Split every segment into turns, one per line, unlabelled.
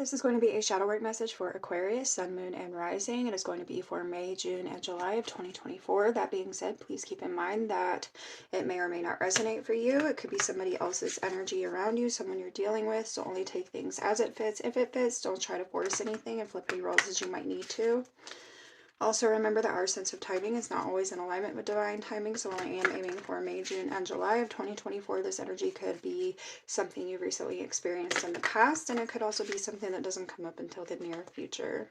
This is going to be a shadow work message for Aquarius, Sun, Moon, and Rising. It is going to be for May, June, and July of 2024. That being said, please keep in mind that it may or may not resonate for you. It could be somebody else's energy around you, someone you're dealing with, so only take things as it fits. If it fits, don't try to force anything and flip any roles as you might need to. Also remember that our sense of timing is not always in alignment with divine timing, so I am aiming for May, June, and July of 2024. This energy could be something you've recently experienced in the past, and it could also be something that doesn't come up until the near future.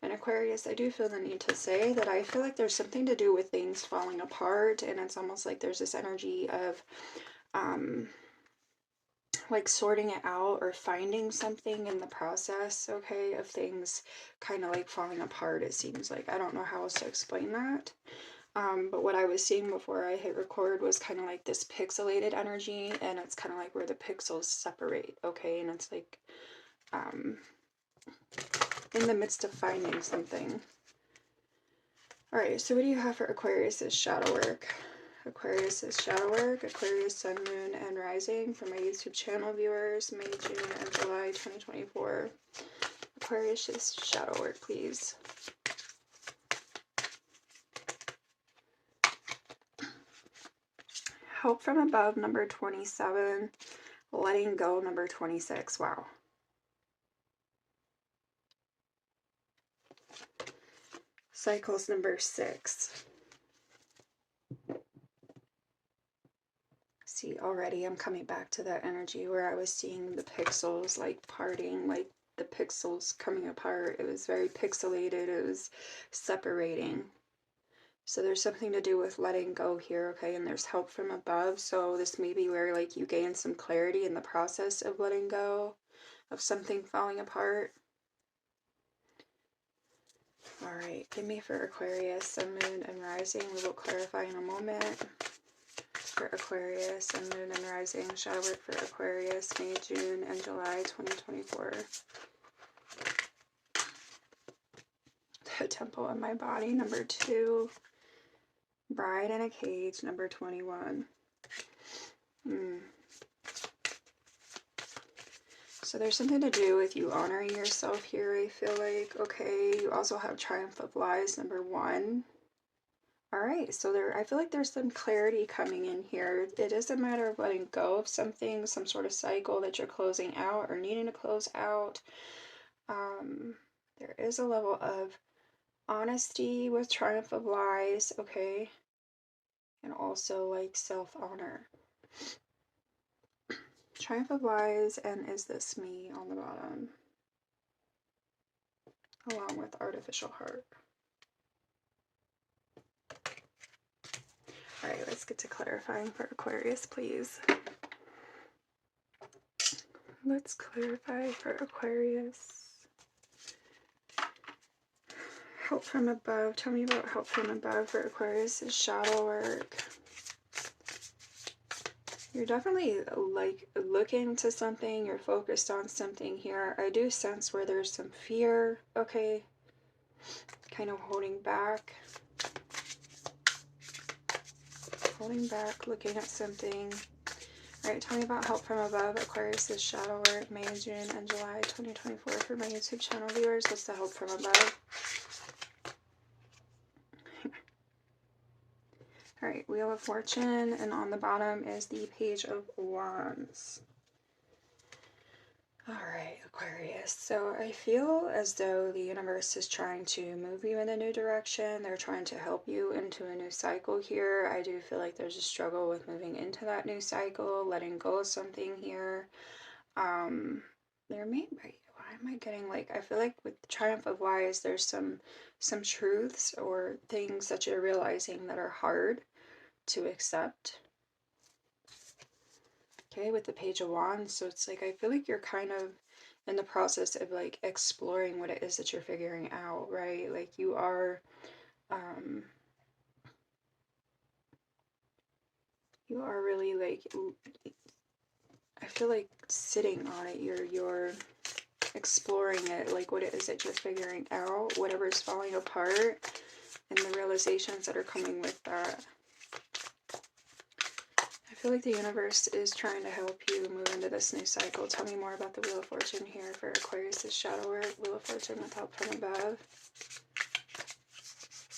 And Aquarius, I do feel the need to say that I feel like there's something to do with things falling apart, and it's almost like there's this energy of like sorting it out or finding something in the process, okay, of things kind of like falling apart, it seems like. I don't know how else to explain that. But what I was seeing before I hit record was kind of like this pixelated energy, and it's kind of like where the pixels separate, okay, and it's like in the midst of finding something. Alright, so what do you have for Aquarius's shadow work? Aquarius's shadow work, Aquarius, Sun, Moon, and Rising for my YouTube channel viewers, May, June, and July 2024. Aquarius's shadow work, please. Help from above, number 27. Letting go, number 26. Wow. Cycles, number 6. See, already I'm coming back to that energy where I was seeing the pixels like parting, like the pixels coming apart. It was very pixelated. It was separating. So there's something to do with letting go here, okay? And there's help from above. So this may be where like you gain some clarity in the process of letting go of something falling apart. All right, give me for Aquarius, Sun, Moon, and Rising. We will clarify in a moment. For Aquarius, Sun, Moon, and Rising. Shadow work for Aquarius, May, June, and July 2024. The Temple in My Body, number 2. Bride in a Cage, number 21. So there's something to do with you honoring yourself here, I feel like. Okay, you also have Triumph of Lies, number 1. Alright, so I feel like there's some clarity coming in here. It is a matter of letting go of something, some sort of cycle that you're closing out or needing to close out. There is a level of honesty with Triumph of Lies, okay? And also like self-honor. Triumph of Lies and Is This Me on the bottom. Along with Artificial Heart. Alright, let's get to clarifying for Aquarius, please. Let's clarify for Aquarius. Help from above. Tell me about help from above for Aquarius' shadow work. You're definitely like looking to something. You're focused on something here. I do sense where there's some fear, okay? Kind of holding back. Holding back, looking at something. Alright, tell me about help from above, Aquarius' shadow work, May, June, and July 2024 for my YouTube channel viewers. What's the help from above? Alright, Wheel of Fortune, and on the bottom is the Page of Wands. Alright, Aquarius. So I feel as though the universe is trying to move you in a new direction. They're trying to help you into a new cycle here. I do feel like there's a struggle with moving into that new cycle, letting go of something here. There may be, why am I getting like, I feel like with the Triumph of Lies, there's some truths or things that you're realizing that are hard to accept. Okay, with the Page of Wands, so it's like I feel like you're kind of in the process of like exploring what it is that you're figuring out, right? Like you are really like, I feel like sitting on it, you're exploring it, like what it is that you're figuring out, whatever's falling apart, and the realizations that are coming with that. feel like the universe is trying to help you move into this new cycle. Tell me more about the Wheel of Fortune here for Aquarius' shadow work. Wheel of Fortune with help from above.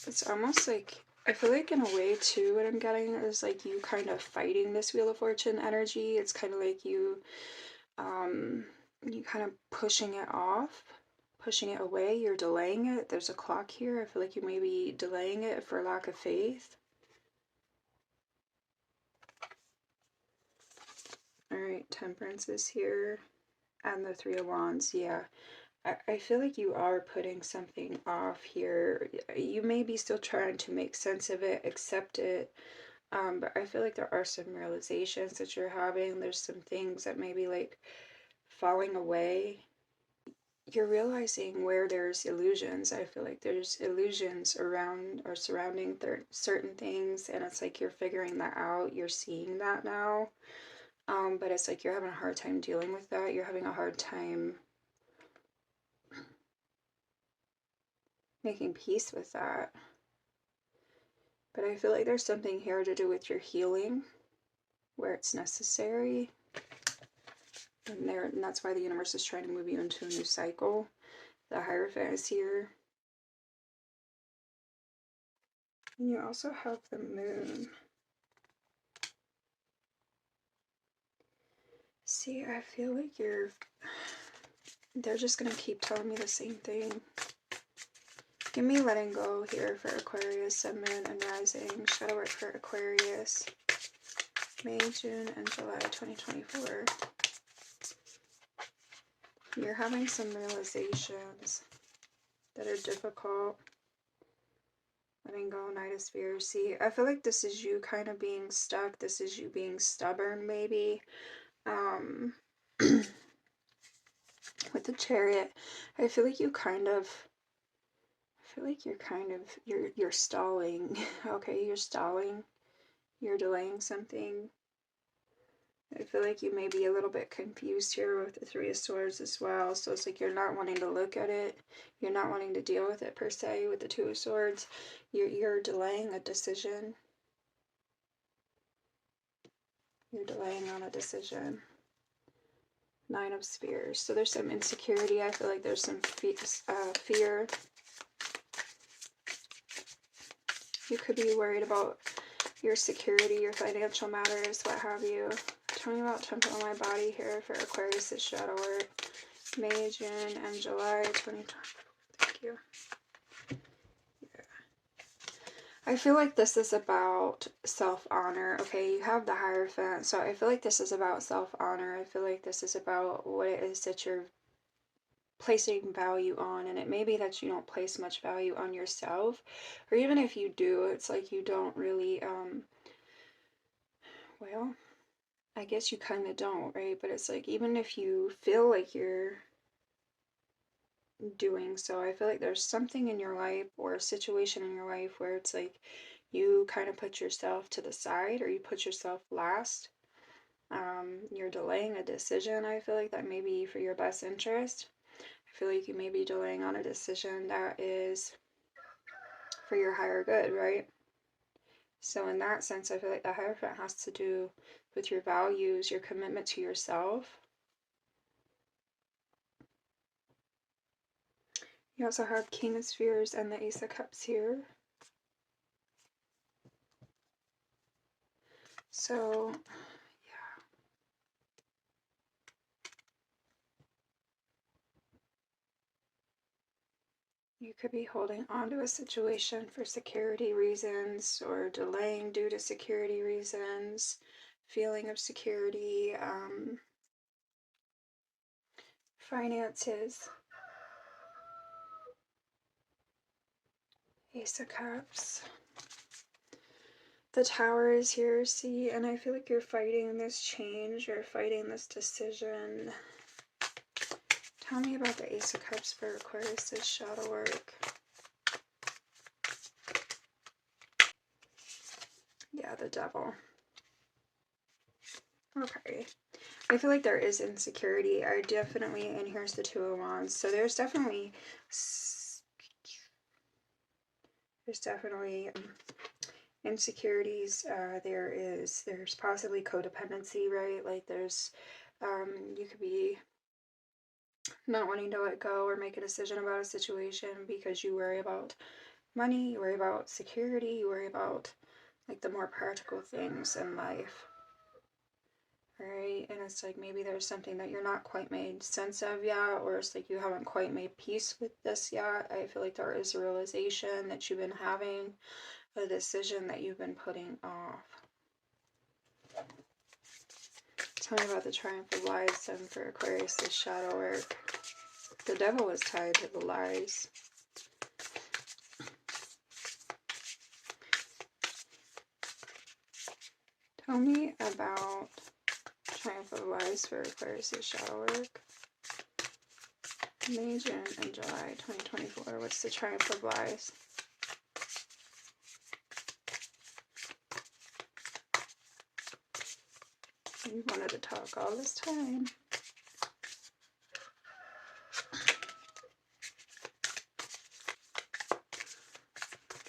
It's almost like, I feel like in a way too, what I'm getting is like you kind of fighting this Wheel of Fortune energy. It's kind of like you kind of pushing it off, pushing it away. You're delaying it. There's a clock here. I feel like you may be delaying it for lack of faith. All right, Temperance is here, and the Three of Wands. Yeah, I feel like you are putting something off here. You may be still trying to make sense of it, accept it, but I feel like there are some realizations that you're having. There's some things that may be like falling away. You're realizing where there's illusions. I feel like there's illusions around or surrounding certain things, and it's like you're figuring that out. You're seeing that now. But it's like you're having a hard time dealing with that. You're having a hard time making peace with that. But I feel like there's something here to do with your healing where it's necessary. And that's why the universe is trying to move you into a new cycle. The Hierophant is here. And you also have the Moon. See, I feel like they're just going to keep telling me the same thing. Give me letting go here for Aquarius, Sun, Moon, and Rising. Shadow work for Aquarius. May, June, and July 2024. You're having some realizations that are difficult. Letting go, Knight of Spears. See, I feel like this is you kind of being stuck. This is you being stubborn, maybe. With the Chariot, I feel like you're stalling. Okay, you're stalling. You're delaying something. I feel like you may be a little bit confused here with the Three of Swords as well. So it's like you're not wanting to look at it. You're not wanting to deal with it per se with the Two of Swords. You're delaying a decision. You're delaying on a decision. Nine of Spears. So there's some insecurity. I feel like there's some fear. You could be worried about your security, your financial matters, what have you. Tell me about Temple on my body here for Aquarius' shadow work. May, June, and July 2020. Thank you. Yeah. I feel like this is about self-honor. Okay, you have the Hierophant, so I feel like this is about self-honor. I feel like this is about what it is that you're placing value on, and it may be that you don't place much value on yourself, or even if you do, it's like you don't really, well, I guess you kind of don't, right? But it's like, even if you feel like you're doing so, I feel like there's something in your life or a situation in your life where it's like you kind of put yourself to the side, or you put yourself last. You're delaying a decision. I feel like that may be for your best interest. I feel like you may be delaying on a decision that is for your higher good, right? So in that sense, I feel like the Hierophant has to do with your values, your commitment to yourself. You also have King of Spheres and the Ace of Cups here. So, yeah. You could be holding on to a situation for security reasons, or delaying due to security reasons, feeling of security, finances. Ace of Cups. The Tower is here, see, and I feel like you're fighting this change, you're fighting this decision. Tell me about the Ace of Cups for Aquarius' shadow work. Yeah, the Devil. Okay. I feel like there is insecurity. I definitely, and here's the Two of Wands. So there's definitely insecurities. There's possibly codependency, right? Like you could be not wanting to let go or make a decision about a situation because you worry about money, you worry about security, you worry about like the more practical things in life. Right? And it's like maybe there's something that you're not quite made sense of yet, or it's like you haven't quite made peace with this yet. I feel like there is a realization that you've been having, a decision that you've been putting off. Tell me about the triumph of lies then for Aquarius, this shadow work. The devil is tied to the lies. Tell me about triumph of lies for Aquarius' shadow work. May, June, and July 2024. What's the triumph of lies? You wanted to talk all this time.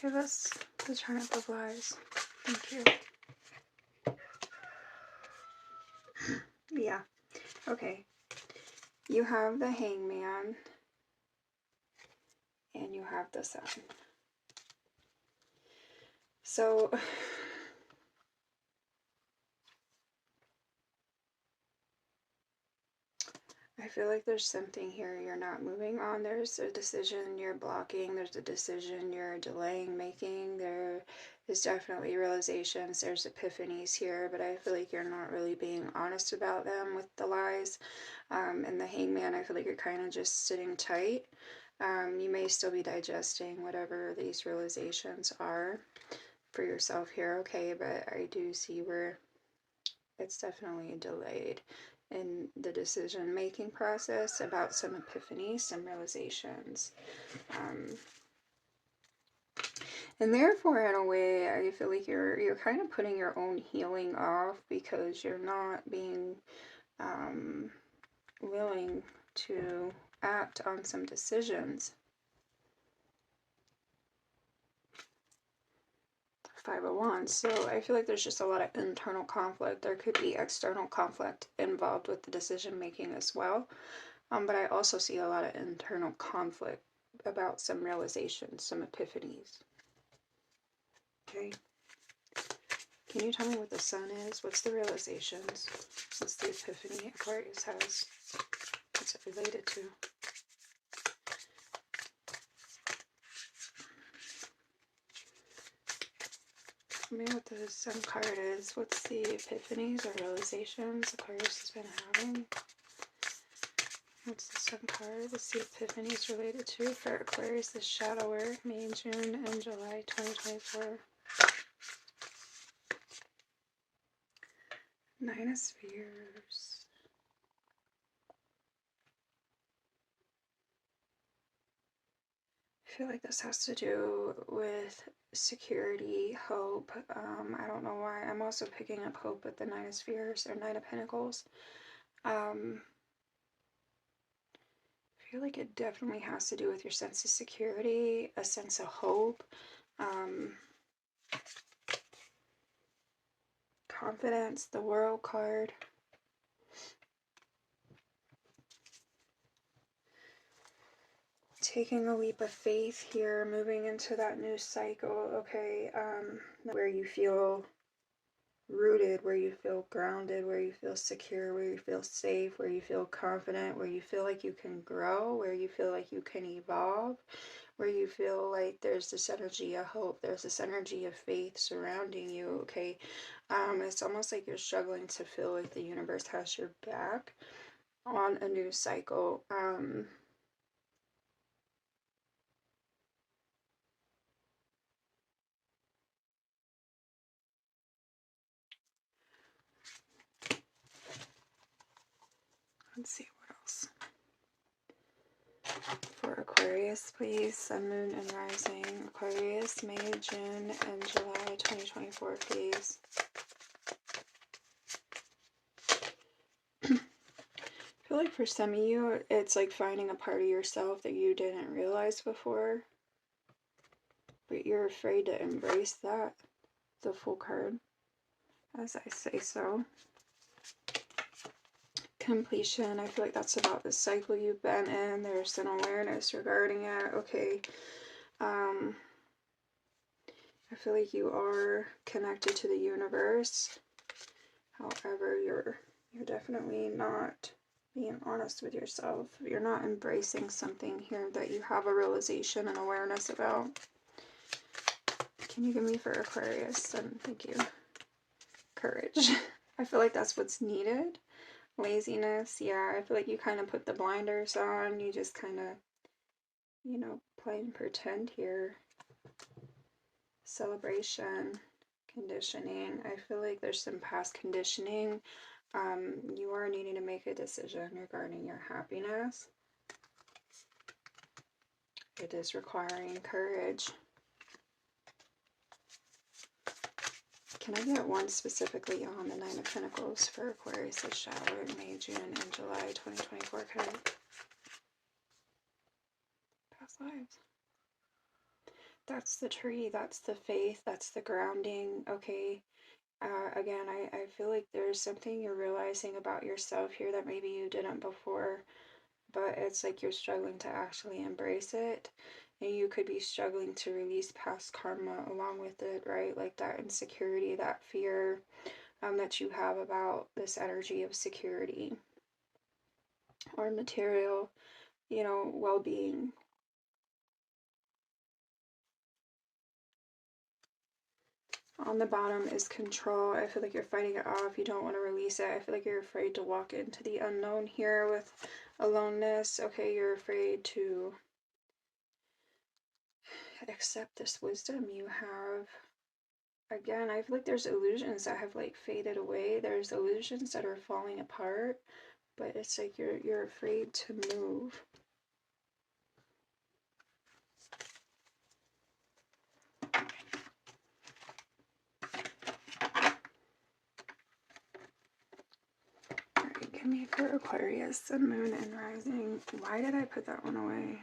Give us the triumph of lies. Thank you. Yeah. Okay. You have the Hangman. And you have the Sun. So I feel like there's something here you're not moving on. There's a decision you're blocking. There's a decision you're delaying making. There is definitely realizations. There's epiphanies here, but I feel like you're not really being honest about them with the lies. And the Hangman, I feel like you're kind of just sitting tight. You may still be digesting whatever these realizations are for yourself here, okay? But I do see where it's definitely delayed in the decision-making process about some epiphanies, some realizations. And therefore, in a way, I feel like you're kind of putting your own healing off because you're not being willing to act on some decisions. 5 of Wands. So I feel like there's just a lot of internal conflict. There could be external conflict involved with the decision making as well. But I also see a lot of internal conflict about some realizations, some epiphanies. Okay. Can you tell me what the Sun is? What's the realizations? What's the epiphany Aquarius has? What's it related to? Tell me what the Sun card is. What's the epiphanies or realizations Aquarius has been having? What's the Sun card? What's the epiphanies related to for Aquarius, the shadow work, May, June, and July 2024? 9 of Spheres. I feel like this has to do with security, hope. I don't know why. I'm also picking up hope with the 9 of Spheres or 9 of Pentacles. I feel like it definitely has to do with your sense of security, a sense of hope, confidence, the World card. Taking a leap of faith here, moving into that new cycle, okay, where you feel rooted, where you feel grounded, where you feel secure, where you feel safe, where you feel confident, where you feel like you can grow, where you feel like you can evolve, where you feel like there's this energy of hope, there's this energy of faith surrounding you, okay? It's almost like you're struggling to feel like the universe has your back on a new cycle. Let's see what else. For Aquarius, please. Sun, Moon, and Rising. Aquarius, May, June, and July 2024, please. I feel like for some of you, it's like finding a part of yourself that you didn't realize before. But you're afraid to embrace that. the Fool card, as I say so. Completion, I feel like that's about the cycle you've been in. There's an awareness regarding it. Okay. I feel like you are connected to the universe. However, you're definitely not being honest with yourself. You're not embracing something here that you have a realization and awareness about. Can you give me for Aquarius? And thank you. Courage. I feel like that's what's needed. Laziness. Yeah, I feel like you kind of put the blinders on. You just kind of, you know, play and pretend here. Celebration. Conditioning. I feel like there's some past conditioning. You are needing to make a decision regarding your happiness. It is requiring courage. Can I get one specifically on the Nine of Pentacles for Aquarius' shadow in May, June, and July 2024 card? Past lives. That's the tree, that's the faith, that's the grounding. Okay. Again, I feel like there's something you're realizing about yourself here that maybe you didn't before, but it's like you're struggling to actually embrace it. And you could be struggling to release past karma along with it, right? Like that insecurity, that fear that you have about this energy of security or material, you know, well-being. On the bottom is control. I feel like you're fighting it off. You don't want to release it. I feel like you're afraid to walk into the unknown here with aloneness. Okay, you're afraid to accept this wisdom you have. Again, I feel like there's illusions that have like faded away. There's illusions that are falling apart, but it's like you're afraid to move. Alright, give me for Aquarius, Sun, Moon, and Rising. Why did I put that one away?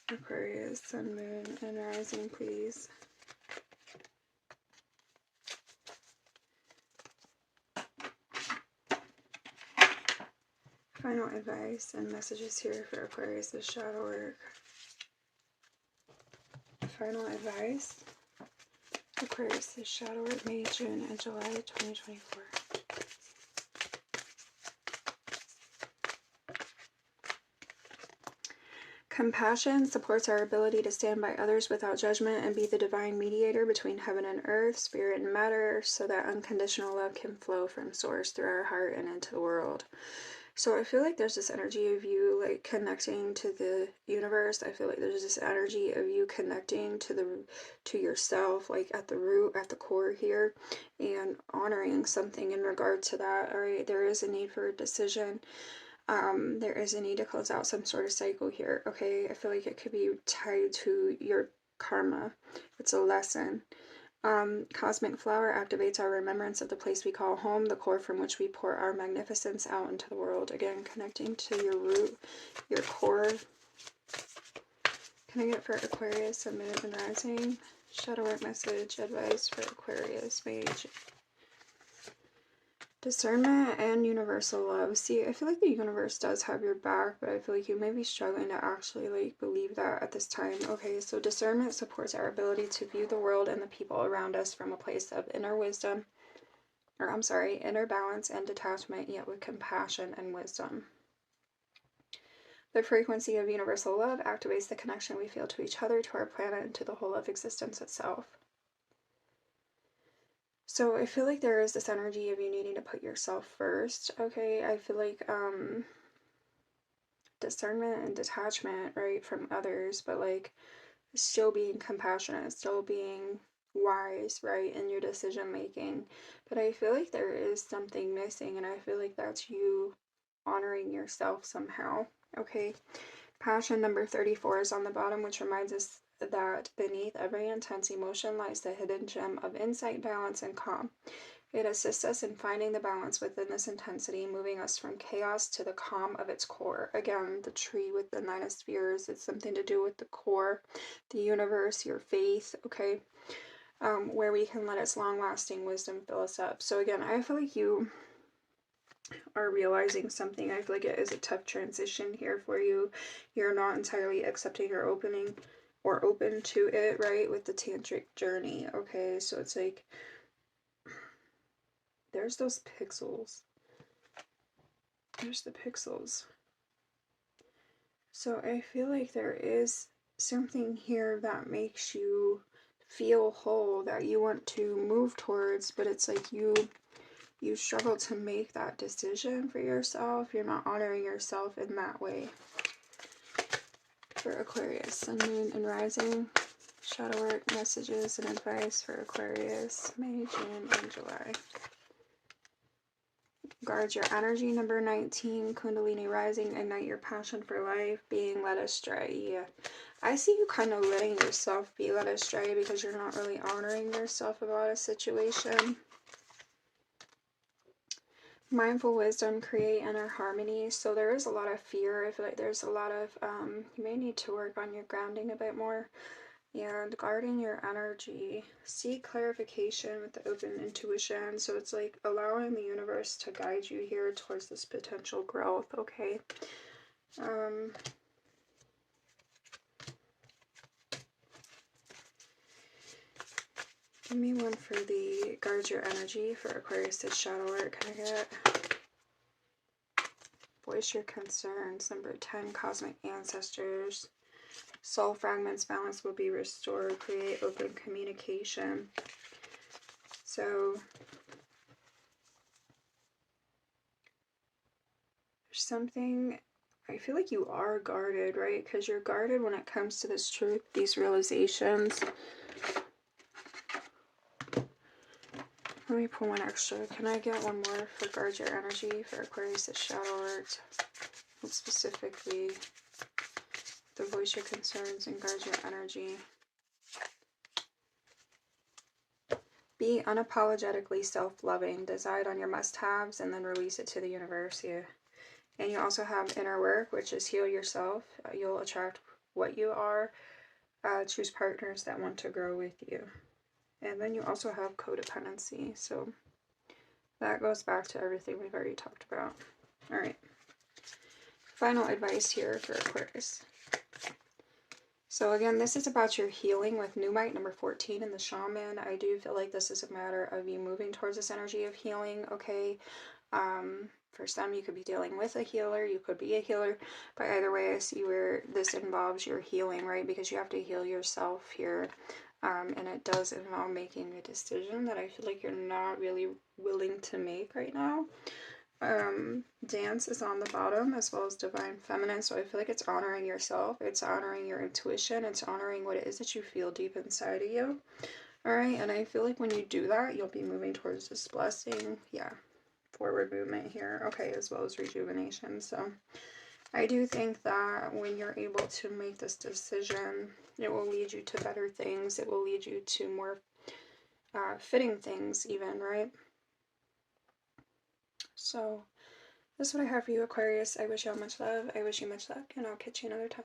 Aquarius, Sun, Moon, and Rising, please. Final advice and messages here for Aquarius' shadow work. Final advice. Aquarius' shadow work, May, June, and July 2024. Compassion supports our ability to stand by others without judgment and be the divine mediator between heaven and earth, spirit and matter, so that unconditional love can flow from source through our heart and into the world. So I feel like there's this energy of you like connecting to the universe. I feel like there's this energy of you connecting to yourself, like at the root, at the core here, and honoring something in regard to that. All right, there is a need for a decision. There is a need to close out some sort of cycle here. Okay, I feel like it could be tied to your karma. It's a lesson. Cosmic flower activates our remembrance of the place we call home, the core from which we pour our magnificence out into the world. Again, connecting to your root, your core. Can I get for Aquarius, Sun, Moon, and Rising? Shadow work message, advice for Aquarius, Mage. Discernment and universal love. See, I feel like the universe does have your back, but I feel like you may be struggling to actually like believe that at this time. Okay, so discernment supports our ability to view the world and the people around us from a place of inner wisdom, or I'm sorry, inner balance and detachment, yet with compassion and wisdom. The frequency of universal love activates the connection we feel to each other, to our planet, and to the whole of existence itself. So I feel like there is this energy of you needing to put yourself first. Okay, I feel like discernment and detachment, right, from others, but like still being compassionate, still being wise, right, in your decision making. But I feel like there is something missing, and I feel like that's you honoring yourself somehow. Okay, passion number 34 is on the bottom, which reminds us that beneath every intense emotion lies the hidden gem of insight, balance, and calm. It assists us in finding the balance within this intensity, moving us from chaos to the calm of its core. Again, the tree with the 9 of spheres, it's something to do with the core, the universe, your faith, okay? Where we can let its long-lasting wisdom fill us up. So again, I feel like you are realizing something. I feel like it is a tough transition here for you. You're not entirely accepting or opening or open to it, right? With the tantric journey, okay? So it's like, there's those pixels. There's the pixels. So I feel like there is something here that makes you feel whole, that you want to move towards, but it's like you struggle to make that decision for yourself. You're not honoring yourself in that way. For Aquarius, Sun, Moon, and Rising, shadow work, messages, and advice for Aquarius, May, June, and July. Guard your energy, number 19, Kundalini rising, ignite your passion for life, being led astray. Yeah. I see you kind of letting yourself be led astray because you're not really honoring yourself about a situation. Mindful wisdom, create inner harmony. So there is a lot of fear. I feel like there's a lot of, you may need to work on your grounding a bit more. And guarding your energy. Seek clarification with the open intuition. So it's like allowing the universe to guide you here towards this potential growth, okay? Give me one for the guard your energy for Aquarius shadow work. Can I get voice your concerns, number 10, cosmic ancestors. Soul fragments, balance will be restored. Create open communication. So there's something, I feel like you are guarded, right? Because you're guarded when it comes to this truth, these realizations. Let me pull one extra. Can I get one more for guard your energy for Aquarius shadow work? And specifically the voice your concerns and guard your energy. Be unapologetically self-loving. Decide on your must-haves and then release it to the universe. Yeah. And you also have inner work, which is heal yourself. You'll attract what you are. Choose partners that want to grow with you. And then you also have codependency. So that goes back to everything we've already talked about. All right. Final advice here for Aquarius. So again, this is about your healing with Numite, number 14 in the Shaman. I do feel like this is a matter of you moving towards this energy of healing, okay? For some, you could be dealing with a healer, you could be a healer, but either way, I see where this involves your healing, right? Because you have to heal yourself here, and it does involve making a decision that I feel like you're not really willing to make right now. Dance is on the bottom, as well as divine feminine, so I feel like it's honoring yourself, it's honoring your intuition, it's honoring what it is that you feel deep inside of you. All right, and I feel like when you do that, you'll be moving towards this blessing. Yeah, forward movement here, okay, as well as rejuvenation. So I do think that when you're able to make this decision, it will lead you to better things. It will lead you to more fitting things even, right? So that's what I have for you, Aquarius. I wish you all much love. I wish you much luck, and I'll catch you another time.